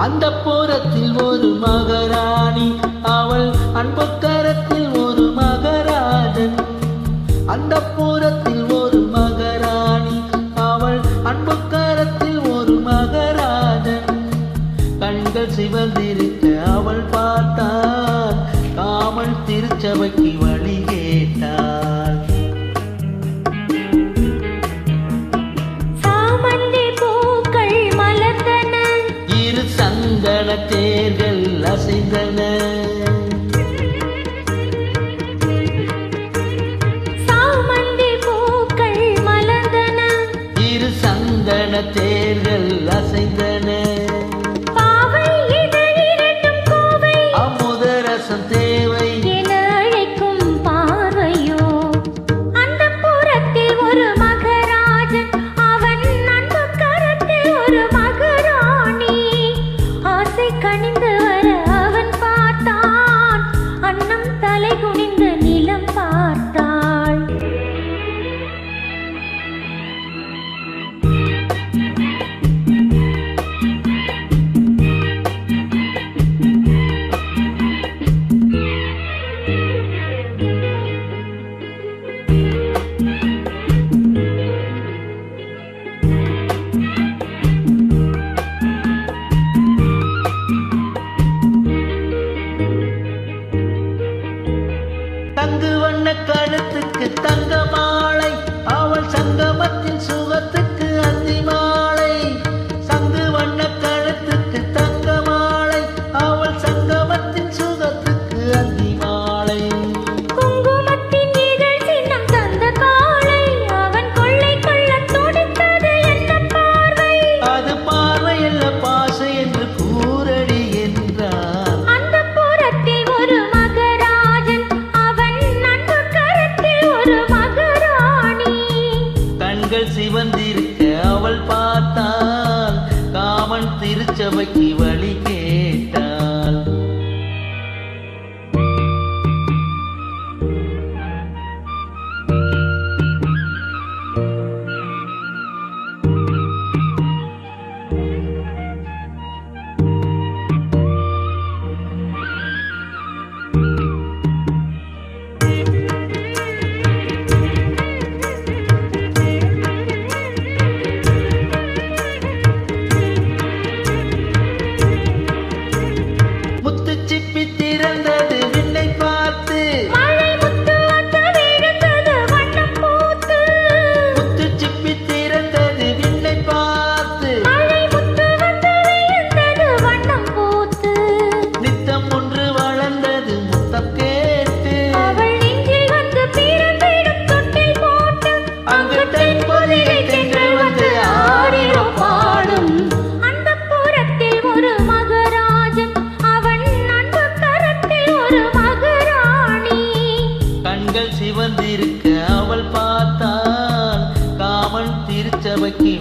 அந்த புறத்தில் ஒரு மகாராணி, அவள் அன்புக்கரத்தில் ஒரு மகராஜன். அந்த புறத்தில் ஒரு மகாராணி, அவள் அன்புக்கரத்தில் ஒரு மகராஜன். கண்கள் சிவந்திருக்க அவள் பார்த்தாள், காமல் திருச்சபைக்கு வழி கேட்டாள். சந்தன தேர்கள் அசைந்தன, சாமந்தி பூக்கள் மலர்ந்தன, இரு சந்தன தேர்கள் அசைந்தன. பாவை இதழிரண்டும் கோவை, அமுதரசம் தேவை என அழைக்கும் பார்வையோ. அந்த புறத்தில் ஒரு மகராஜன், அவன் அன்பு கரத்தில் ஒரு மகராணி. ஆசை கனிந்து வர அவன் பார்த்தான், அன்னம் தலை குனிந்து நிலம் பார்த்தாள். தங்கு வண்ண கழுத்துக்கு தங்க மாலை, அவள் சங்கமத்தின் சுகத்துக்கு அந்தி மாலை. சங்கு வண்ண கழுத்துக்கு தங்க மாலை, அவள் சங்கமத்தின் சுகத்துக்கு அந்தி மாலை. குங்குமத்தின் இதழ் சின்னம் தந்த காலை, அவன் கொள்ளை கொள்ள துடித்தது என்ன பார்வை. அது பார்வையல்ல பாசை என்று கூறடி என்றார். அந்த புறத்தில் ஒரு மகராஜன், அவன் அன்பு கரத்தில் ஒரு மகராணி. கண்கள் சிவந்திருக்க அவள் பார்த்தாள், காமன் திருச்சபைக்கு வழி கேட்டாள். முத்துச்சிப்பி திறந்தது விண்ணை பார்த்து, மழை முத்து வந்து விழுந்தது வண்ணம் பூத்து. முத்துச்சிப்பி திறந்தது விண்ணை பார்த்து, மழை முத்து வந்து விழுந்தது வண்ணம் பூத்து. நித்தம் ஒன்று வளர்ந்தது முத்தம் கேட்டு, அவள் நெஞ்சில் வந்து பிறந்திடும் தொட்டில் போட்டு, அங்கு தென்பொதிகை தென்றல் வந்து ஆடிரோ பாடும். அந்த புறத்தில் ஒரு மகராஜன், அவன் அன்பு கரத்தில் ஒரு மகராணி. கண்கள் சிவந்திருக்க அவள் பார்த்தாள், காமன் திருச்சபைக்கு